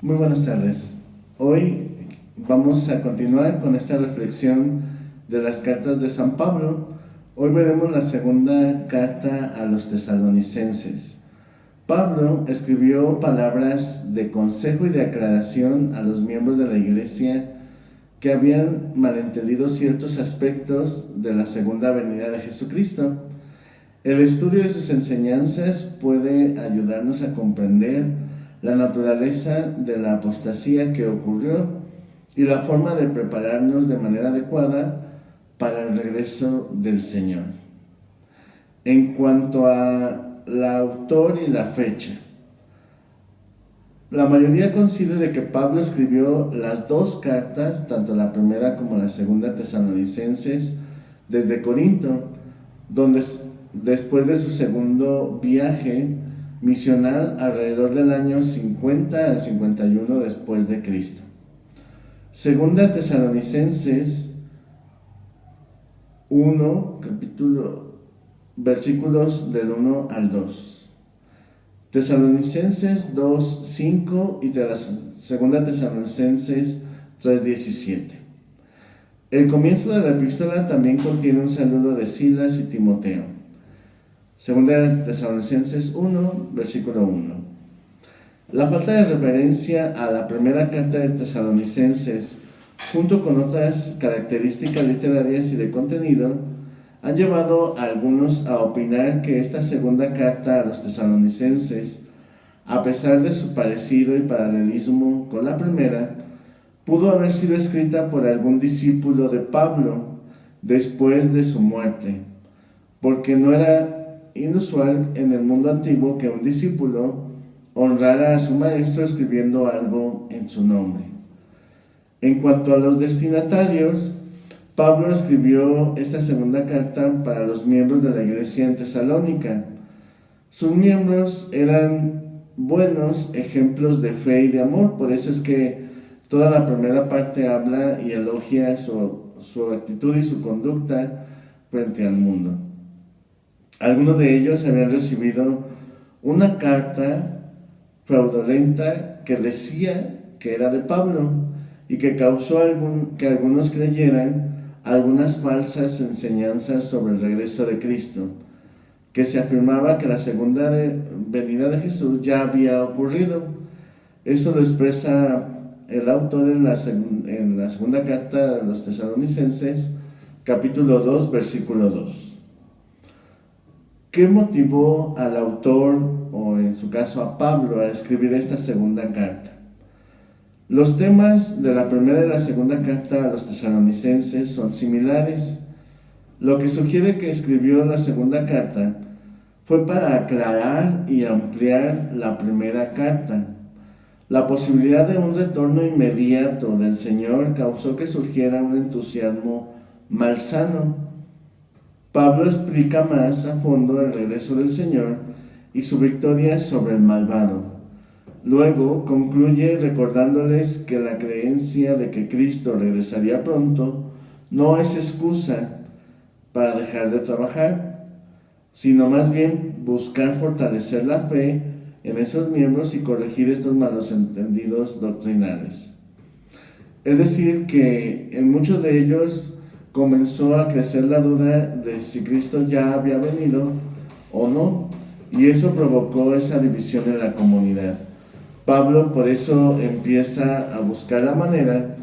Muy buenas tardes. Hoy vamos a continuar con esta reflexión de las cartas de San Pablo. Hoy veremos la segunda carta a los tesalonicenses. Pablo escribió palabras de consejo y de aclaración a los miembros de la iglesia que habían malentendido ciertos aspectos de la segunda venida de Jesucristo. El estudio de sus enseñanzas puede ayudarnos a comprender la naturaleza de la apostasía que ocurrió y la forma de prepararnos de manera adecuada para el regreso del Señor. En cuanto al autor y la fecha, la mayoría coincide que Pablo escribió las dos cartas, tanto la primera como la segunda Tesalonicenses, desde Corinto, donde después de su segundo viaje misional alrededor del año 50 al 51 después de Cristo. Segunda Tesalonicenses 1, versículos del 1 al 2. Tesalonicenses 2, 5 y segunda Tesalonicenses 3, 17. El comienzo de la epístola también contiene un saludo de Silas y Timoteo. Segunda Tesalonicenses 1, versículo 1. La falta de referencia a la primera carta de Tesalonicenses, junto con otras características literarias y de contenido, han llevado a algunos a opinar que esta segunda carta a los tesalonicenses, a pesar de su parecido y paralelismo con la primera, pudo haber sido escrita por algún discípulo de Pablo después de su muerte, porque no era inusual en el mundo antiguo que un discípulo honrara a su maestro escribiendo algo en su nombre. En cuanto a los destinatarios, Pablo escribió esta segunda carta para los miembros de la iglesia en Tesalónica. Sus miembros eran buenos ejemplos de fe y de amor, por eso es que toda la primera parte habla y elogia su actitud y su conducta frente al mundo. Algunos de ellos habían recibido una carta fraudulenta que decía que era de Pablo y que causó que algunos creyeran algunas falsas enseñanzas sobre el regreso de Cristo, que se afirmaba que la segunda venida de Jesús ya había ocurrido. Eso lo expresa el autor en la segunda carta de los tesalonicenses, capítulo 2, versículo 2. ¿Qué motivó al autor, o en su caso a Pablo, a escribir esta segunda carta? Los temas de la primera y la segunda carta a los tesalonicenses son similares. Lo que sugiere que escribió la segunda carta fue para aclarar y ampliar la primera carta. La posibilidad de un retorno inmediato del Señor causó que surgiera un entusiasmo malsano. Pablo explica más a fondo el regreso del Señor y su victoria sobre el malvado. Luego concluye recordándoles que la creencia de que Cristo regresaría pronto no es excusa para dejar de trabajar, sino más bien buscar fortalecer la fe en esos miembros y corregir estos malos entendidos doctrinales. Es decir, que en muchos de ellos comenzó a crecer la duda de si Cristo ya había venido o no, y eso provocó esa división en la comunidad. Pablo por eso empieza a buscar la manera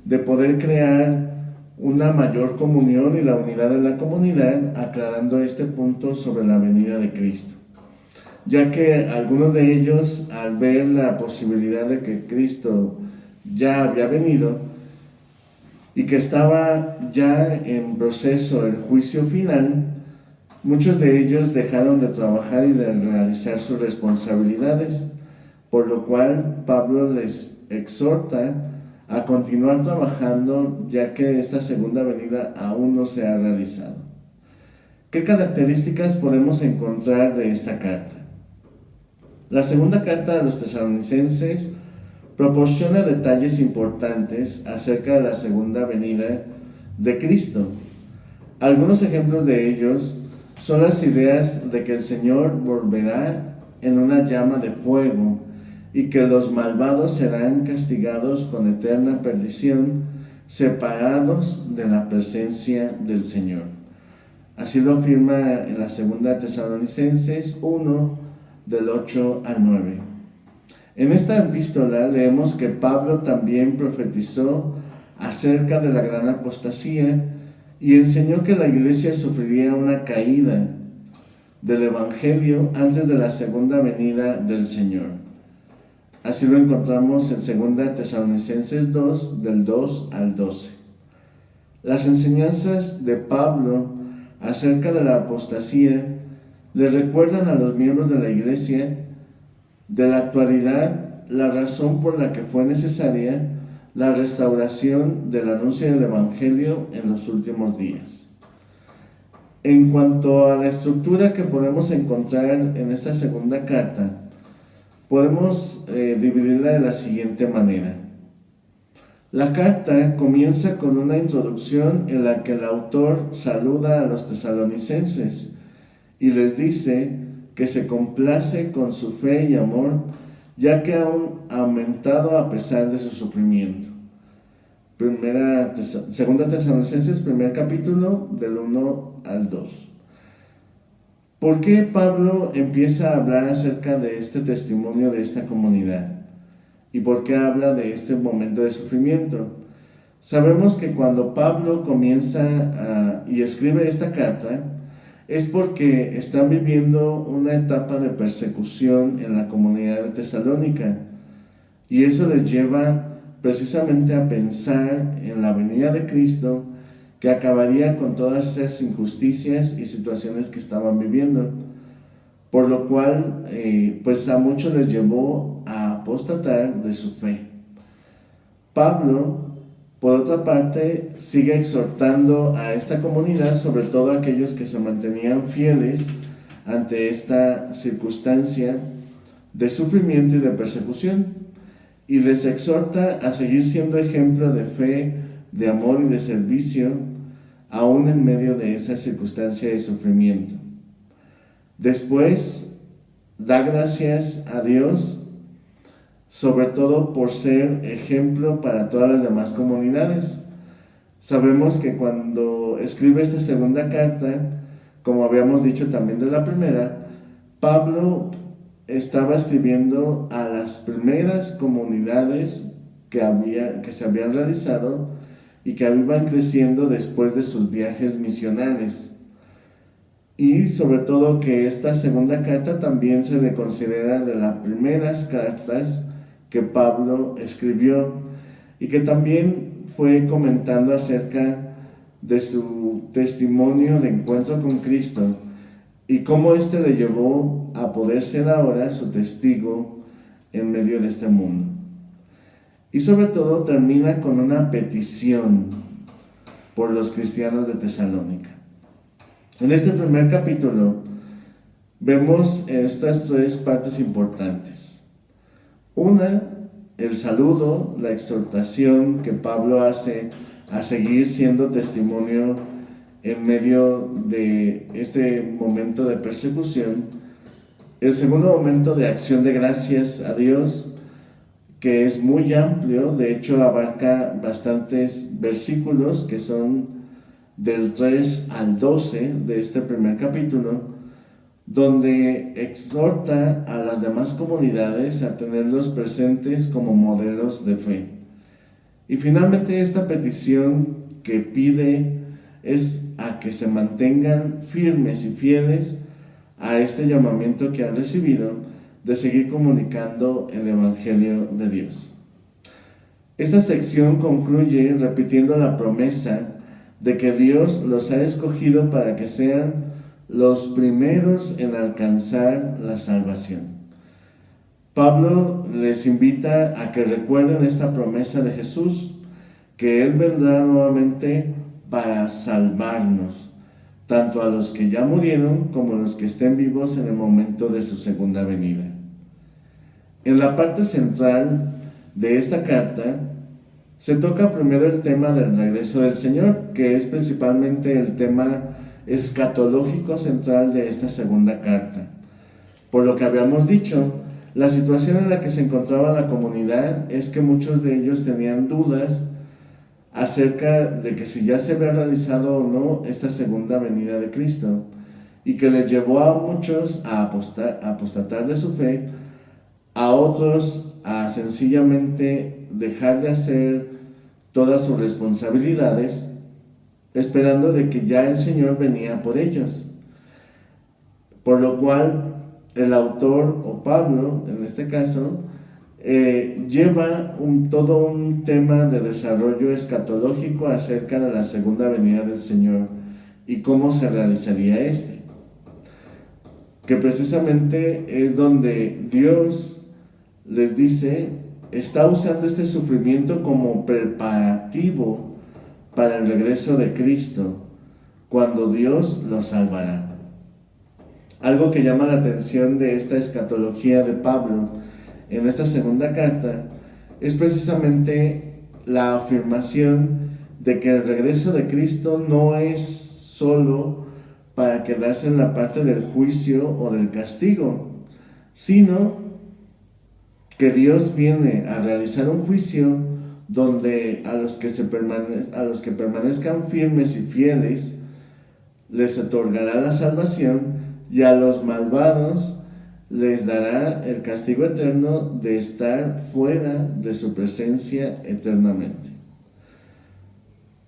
de poder crear una mayor comunión y la unidad de la comunidad, aclarando este punto sobre la venida de Cristo, ya que algunos de ellos, al ver la posibilidad de que Cristo ya había venido y que estaba ya en proceso el juicio final, muchos de ellos dejaron de trabajar y de realizar sus responsabilidades, por lo cual Pablo les exhorta a continuar trabajando, ya que esta segunda venida aún no se ha realizado. ¿Qué características podemos encontrar de esta carta? La segunda carta a los tesalonicenses proporciona detalles importantes acerca de la segunda venida de Cristo. Algunos ejemplos de ellos son las ideas de que el Señor volverá en una llama de fuego y que los malvados serán castigados con eterna perdición, separados de la presencia del Señor. Así lo afirma en la segunda Tesalonicenses 1, del 8 al 9. En esta epístola leemos que Pablo también profetizó acerca de la gran apostasía y enseñó que la iglesia sufriría una caída del Evangelio antes de la segunda venida del Señor. Así lo encontramos en 2 Tesalonicenses 2, del 2 al 12. Las enseñanzas de Pablo acerca de la apostasía le recuerdan a los miembros de la iglesia de la actualidad la razón por la que fue necesaria la restauración del anuncio del Evangelio en los últimos días. En cuanto a la estructura que podemos encontrar en esta segunda carta, podemos dividirla de la siguiente manera. La carta comienza con una introducción en la que el autor saluda a los tesalonicenses y les dice que se complace con su fe y amor, ya que han aumentado a pesar de su sufrimiento. Segunda Tesalonicenses, primer capítulo, del 1 al 2. ¿Por qué Pablo empieza a hablar acerca de este testimonio de esta comunidad? ¿Y por qué habla de este momento de sufrimiento? Sabemos que cuando Pablo comienza y escribe esta carta, es porque están viviendo una etapa de persecución en la comunidad de Tesalónica, y eso les lleva precisamente a pensar en la venida de Cristo, que acabaría con todas esas injusticias y situaciones que estaban viviendo, por lo cual pues a muchos les llevó a apostatar de su fe. Pablo, por otra parte, sigue exhortando a esta comunidad, sobre todo a aquellos que se mantenían fieles ante esta circunstancia de sufrimiento y de persecución, y les exhorta a seguir siendo ejemplo de fe, de amor y de servicio, aún en medio de esa circunstancia de sufrimiento. Después, da gracias a Dios, sobre todo por ser ejemplo para todas las demás comunidades. Sabemos que cuando escribe esta segunda carta, como habíamos dicho también de la primera, Pablo estaba escribiendo a las primeras comunidades que se habían realizado y que iban creciendo después de sus viajes misionales. Y sobre todo que esta segunda carta también se le considera de las primeras cartas que Pablo escribió, y que también fue comentando acerca de su testimonio de encuentro con Cristo y cómo éste le llevó a poder ser ahora su testigo en medio de este mundo. Y sobre todo termina con una petición por los cristianos de Tesalónica. En este primer capítulo vemos estas tres partes importantes. Una, el saludo, la exhortación que Pablo hace a seguir siendo testimonio en medio de este momento de persecución. El segundo momento de acción de gracias a Dios, que es muy amplio, de hecho abarca bastantes versículos que son del 3 al 12 de este primer capítulo, donde exhorta a las demás comunidades a tenerlos presentes como modelos de fe. Y finalmente esta petición que pide es a que se mantengan firmes y fieles a este llamamiento que han recibido de seguir comunicando el Evangelio de Dios. Esta sección concluye repitiendo la promesa de que Dios los ha escogido para que sean los primeros en alcanzar la salvación. Pablo les invita a que recuerden esta promesa de Jesús, que Él vendrá nuevamente para salvarnos, tanto a los que ya murieron como a los que estén vivos en el momento de su segunda venida. En la parte central de esta carta se toca primero el tema del regreso del Señor, que es principalmente el tema escatológico central de esta segunda carta. Por lo que habíamos dicho, La situación en la que se encontraba la comunidad es que muchos de ellos tenían dudas acerca de que si ya se había realizado o no esta segunda venida de Cristo, y que les llevó a muchos a apostatar de su fe, a otros a sencillamente dejar de hacer todas sus responsabilidades, esperando de que ya el Señor venía por ellos. Por lo cual el autor, o Pablo en este caso, lleva todo un tema de desarrollo escatológico acerca de la segunda venida del Señor y cómo se realizaría este. Que precisamente es donde Dios les dice, está usando este sufrimiento como preparativo para el regreso de Cristo, cuando Dios los salvará. Algo que llama la atención de esta escatología de Pablo en esta segunda carta es precisamente la afirmación de que el regreso de Cristo no es solo para quedarse en la parte del juicio o del castigo, sino que Dios viene a realizar un juicio donde a los que permanezcan firmes y fieles les otorgará la salvación, y a los malvados les dará el castigo eterno de estar fuera de su presencia eternamente.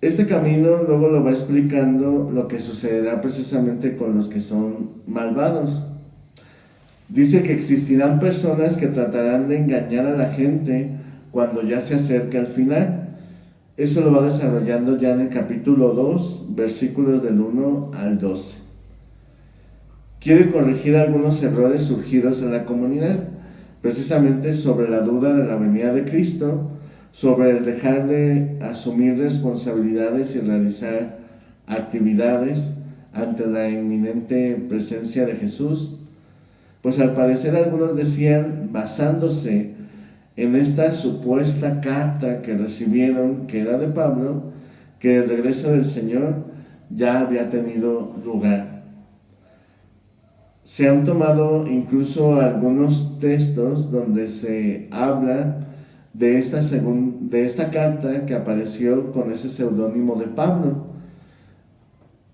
Este camino luego lo va explicando lo que sucederá precisamente con los que son malvados. Dice que existirán personas que tratarán de engañar a la gente cuando ya se acerca el final. Eso lo va desarrollando ya en el capítulo 2, versículos del 1 al 12. Quiere corregir algunos errores surgidos en la comunidad, precisamente sobre la duda de la venida de Cristo, sobre el dejar de asumir responsabilidades y realizar actividades ante la inminente presencia de Jesús. Pues al parecer algunos decían, basándose en esta supuesta carta que recibieron, que era de Pablo, que el regreso del Señor ya había tenido lugar. Se han tomado incluso algunos textos donde se habla de esta carta que apareció con ese seudónimo de Pablo.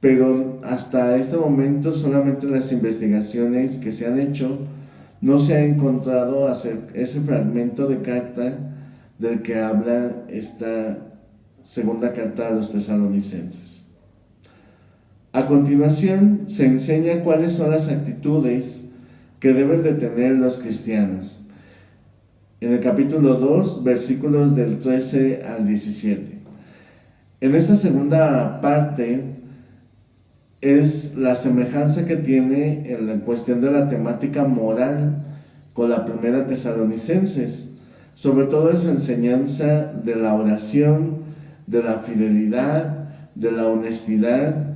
Pero hasta este momento solamente las investigaciones que se han hecho no se ha encontrado ese fragmento de carta del que habla esta segunda carta a los tesalonicenses. A continuación se enseña cuáles son las actitudes que deben de tener los cristianos. En el capítulo 2, versículos del 13 al 17. En esta segunda parte es la semejanza que tiene en la cuestión de la temática moral con la primera Tesalonicenses, sobre todo en su enseñanza de la oración, de la fidelidad, de la honestidad,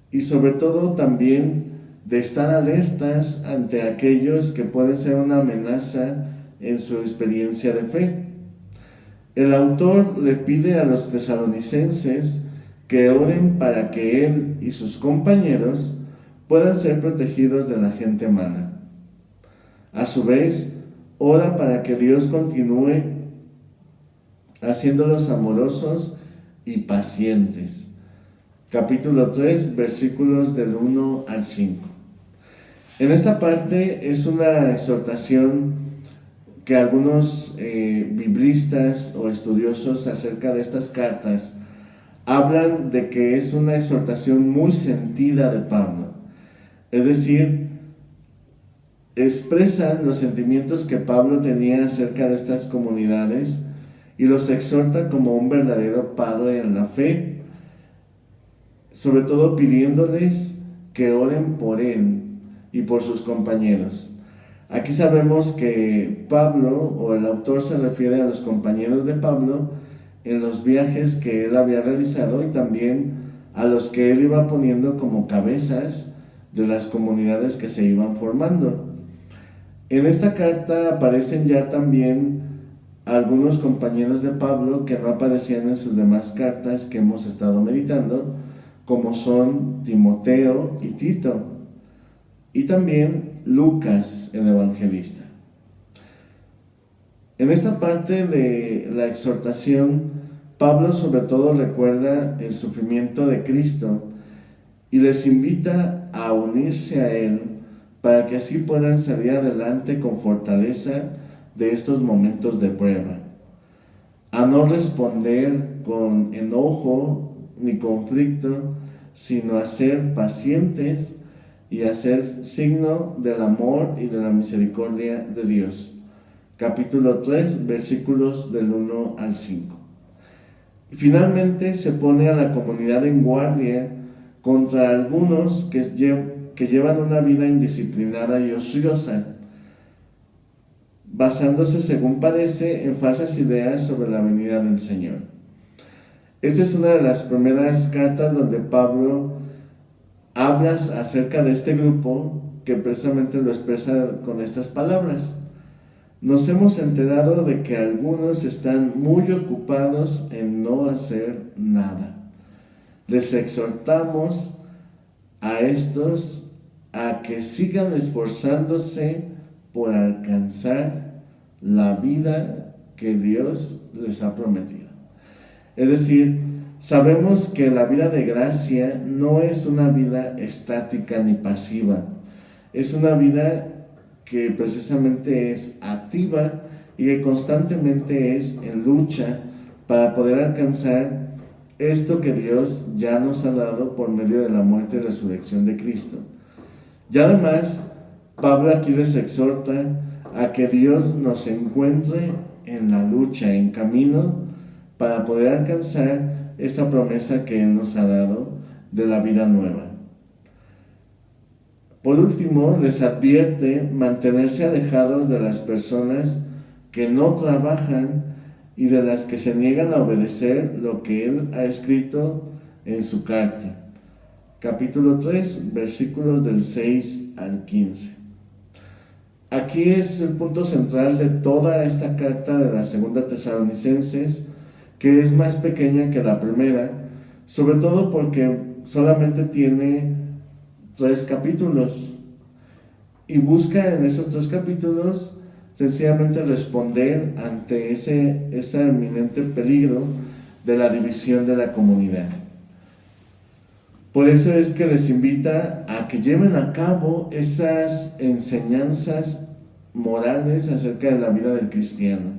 y sobre todo también de estar alertas ante aquellos que pueden ser una amenaza en su experiencia de fe. El autor le pide a los tesalonicenses que oren para que él y sus compañeros puedan ser protegidos de la gente mala. A su vez, ora para que Dios continúe haciéndolos amorosos y pacientes. Capítulo 3, versículos del 1 al 5. En esta parte es una exhortación que algunos biblistas o estudiosos acerca de estas cartas hablan de que es una exhortación muy sentida de Pablo. Es decir, expresan los sentimientos que Pablo tenía acerca de estas comunidades y los exhorta como un verdadero padre en la fe, sobre todo pidiéndoles que oren por él y por sus compañeros. Aquí sabemos que Pablo, o el autor, se refiere a los compañeros de Pablo en los viajes que él había realizado y también a los que él iba poniendo como cabezas de las comunidades que se iban formando. En esta carta aparecen ya también algunos compañeros de Pablo que no aparecían en sus demás cartas que hemos estado meditando, como son Timoteo y Tito, y también Lucas, el evangelista. En esta parte de la exhortación, Pablo sobre todo recuerda el sufrimiento de Cristo y les invita a unirse a Él para que así puedan salir adelante con fortaleza de estos momentos de prueba. A no responder con enojo ni conflicto, sino a ser pacientes y a ser signo del amor y de la misericordia de Dios. Capítulo 3, versículos del 1 al 5. Y finalmente se pone a la comunidad en guardia contra algunos que llevan una vida indisciplinada y ociosa, basándose, según parece, en falsas ideas sobre la venida del Señor. Esta es una de las primeras cartas donde Pablo habla acerca de este grupo, que precisamente lo expresa con estas palabras. Nos hemos enterado de que algunos están muy ocupados en no hacer nada. Les exhortamos a estos a que sigan esforzándose por alcanzar la vida que Dios les ha prometido. Es decir, sabemos que la vida de gracia no es una vida estática ni pasiva, es una vida que precisamente es activa y que constantemente es en lucha para poder alcanzar esto que Dios ya nos ha dado por medio de la muerte y resurrección de Cristo. Y además, Pablo aquí les exhorta a que Dios nos encuentre en la lucha, en camino, para poder alcanzar esta promesa que Él nos ha dado de la vida nueva. Por último, les advierte mantenerse alejados de las personas que no trabajan y de las que se niegan a obedecer lo que Él ha escrito en su carta. Capítulo 3, versículos del 6 al 15. Aquí es el punto central de toda esta carta de la segunda Tesalonicenses, que es más pequeña que la primera, sobre todo porque solamente tiene 3 capítulos y busca en esos 3 capítulos sencillamente responder ante ese inminente peligro de la división de la comunidad. Por eso es que les invita a que lleven a cabo esas enseñanzas morales acerca de la vida del cristiano.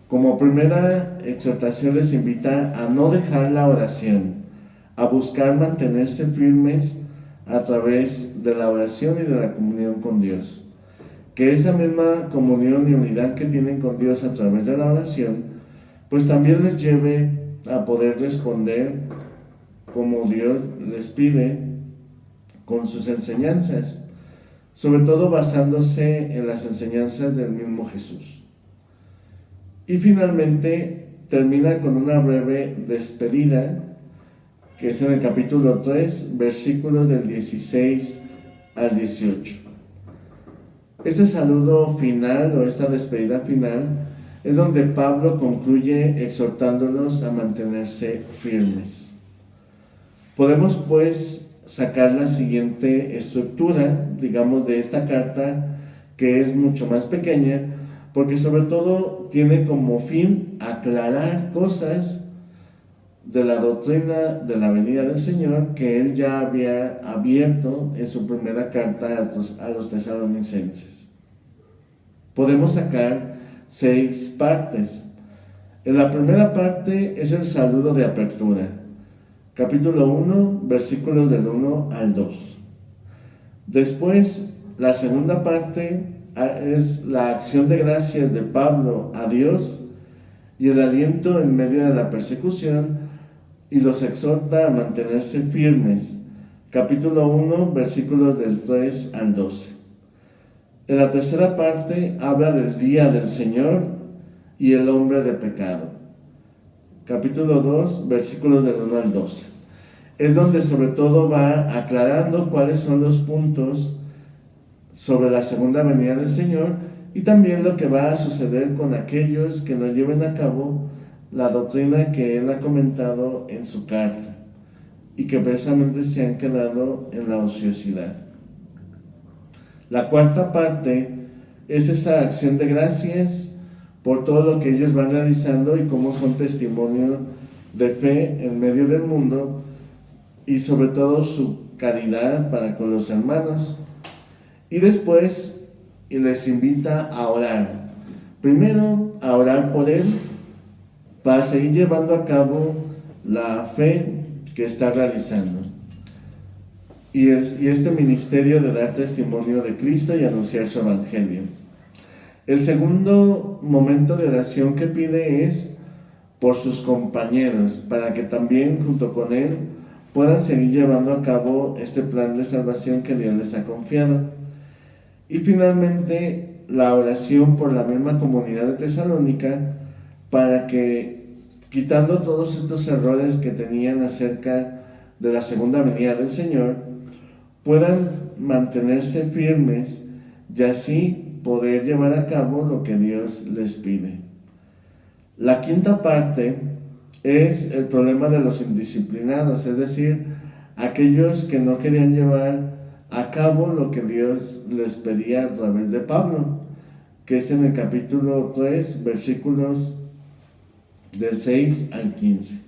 Como primera exhortación les invita a no dejar la oración, a buscar mantenerse firmes a través de la oración y de la comunión con Dios. Que esa misma comunión y unidad que tienen con Dios a través de la oración, pues también les lleve a poder responder como Dios les pide con sus enseñanzas, sobre todo basándose en las enseñanzas del mismo Jesús. Y finalmente termina con una breve despedida, que es en el capítulo 3, versículos del 16 al 18. Este saludo final o esta despedida final es donde Pablo concluye exhortándolos a mantenerse firmes. Podemos pues sacar la siguiente estructura, digamos, de esta carta, que es mucho más pequeña, porque sobre todo tiene como fin aclarar cosas de la doctrina de la venida del Señor que él ya había abierto en su primera carta a los tesalonicenses. Podemos sacar 6 partes. En la primera parte es el saludo de apertura. Capítulo 1, versículos del 1 al 2. Después, la segunda parte es la acción de gracias de Pablo a Dios y el aliento en medio de la persecución, y los exhorta a mantenerse firmes. Capítulo 1, versículos del 3 al 12. En la tercera parte habla del día del Señor y el hombre de pecado. Capítulo 2, versículos del 1 al 12. Es donde sobre todo va aclarando cuáles son los puntos sobre la segunda venida del Señor y también lo que va a suceder con aquellos que no lleven a cabo la doctrina que él ha comentado en su carta y que precisamente se han quedado en la ociosidad. La cuarta parte es esa acción de gracias por todo lo que ellos van realizando y cómo son testimonio de fe en medio del mundo, y sobre todo su caridad para con los hermanos. Y después les invita a orar. Primero a orar por él para seguir llevando a cabo la fe que está realizando. Y este ministerio de dar testimonio de Cristo y anunciar su evangelio. El segundo momento de oración que pide es por sus compañeros, para que también junto con él puedan seguir llevando a cabo este plan de salvación que Dios les ha confiado. Y finalmente la oración por la misma comunidad de Tesalónica, para que, quitando todos estos errores que tenían acerca de la segunda venida del Señor, puedan mantenerse firmes y así poder llevar a cabo lo que Dios les pide. La quinta parte es el problema de los indisciplinados, es decir, aquellos que no querían llevar a cabo lo que Dios les pedía a través de Pablo, que es en el capítulo 3, versículos del 6 al 15.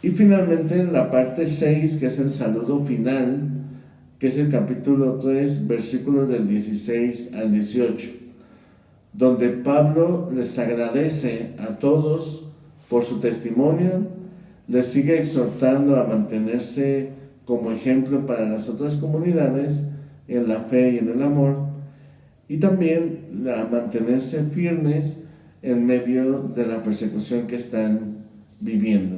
Y finalmente en la parte 6, que es el saludo final, que es el capítulo 3, versículos del 16 al 18, donde Pablo les agradece a todos por su testimonio, les sigue exhortando a mantenerse como ejemplo para las otras comunidades en la fe y en el amor, y también a mantenerse firmes en medio de la persecución que están viviendo.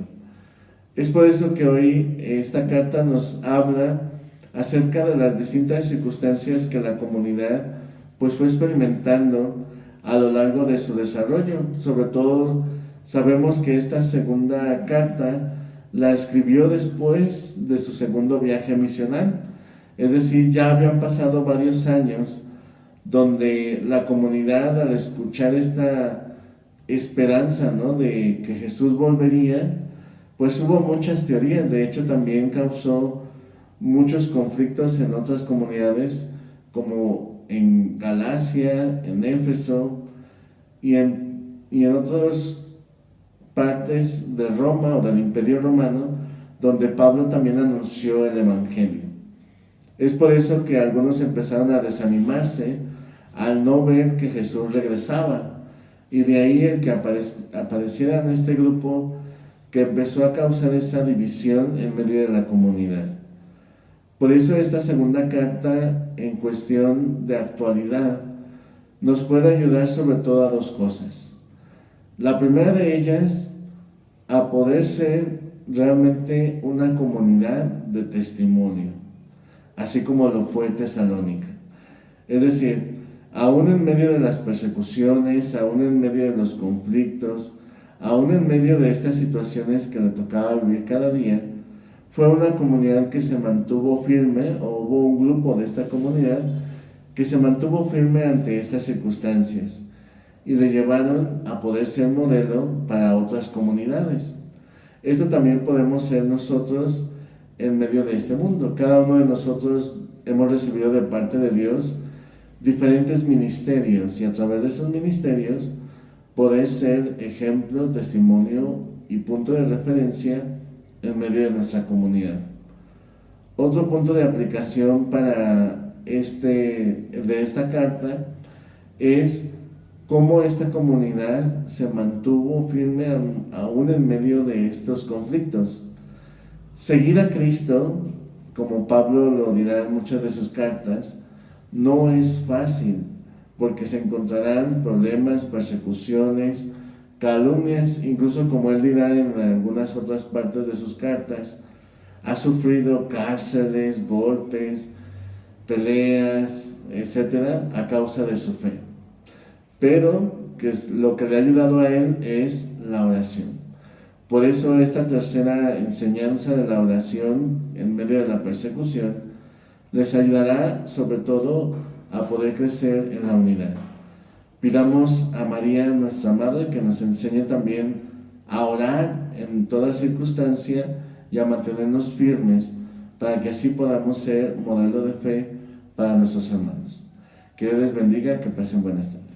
Es por eso que hoy esta carta nos habla acerca de las distintas circunstancias que la comunidad pues fue experimentando a lo largo de su desarrollo. Sobre todo sabemos que esta segunda carta la escribió después de su segundo viaje misional, es decir, ya habían pasado varios años donde la comunidad, al escuchar esta esperanza, ¿no?, de que Jesús volvería, pues hubo muchas teorías. De hecho, también causó muchos conflictos en otras comunidades, como en Galacia, en Éfeso y en otras partes de Roma o del Imperio Romano, donde Pablo también anunció el Evangelio. Es por eso que algunos empezaron a desanimarse al no ver que Jesús regresaba, y de ahí el que apareciera en este grupo que empezó a causar esa división en medio de la comunidad. Por eso esta segunda carta, en cuestión de actualidad, nos puede ayudar sobre todo a dos cosas. La primera de ellas, a poder ser realmente una comunidad de testimonio, así como lo fue Tesalónica. Es decir, aún en medio de las persecuciones, aún en medio de los conflictos, aún en medio de estas situaciones que le tocaba vivir cada día, fue una comunidad que se mantuvo firme, o hubo un grupo de esta comunidad que se mantuvo firme ante estas circunstancias y le llevaron a poder ser modelo para otras comunidades. Esto también podemos ser nosotros en medio de este mundo. Cada uno de nosotros hemos recibido de parte de Dios diferentes ministerios, y a través de esos ministerios poder ser ejemplo, testimonio y punto de referencia en medio de nuestra comunidad. Otro punto de aplicación para de esta carta es cómo esta comunidad se mantuvo firme aún en medio de estos conflictos. Seguir a Cristo, como Pablo lo dirá en muchas de sus cartas, no es fácil, porque se encontrarán problemas, persecuciones, calumnias, incluso como él dirá en algunas otras partes de sus cartas, ha sufrido cárceles, golpes, peleas, etcétera, a causa de su fe. Pero lo que le ha ayudado a él es la oración. Por eso esta tercera enseñanza de la oración en medio de la persecución les ayudará sobre todo a poder crecer en la unidad. Pidamos a María, nuestra Madre, que nos enseñe también a orar en toda circunstancia y a mantenernos firmes, para que así podamos ser modelo de fe para nuestros hermanos. Que Dios les bendiga, que pasen buenas tardes.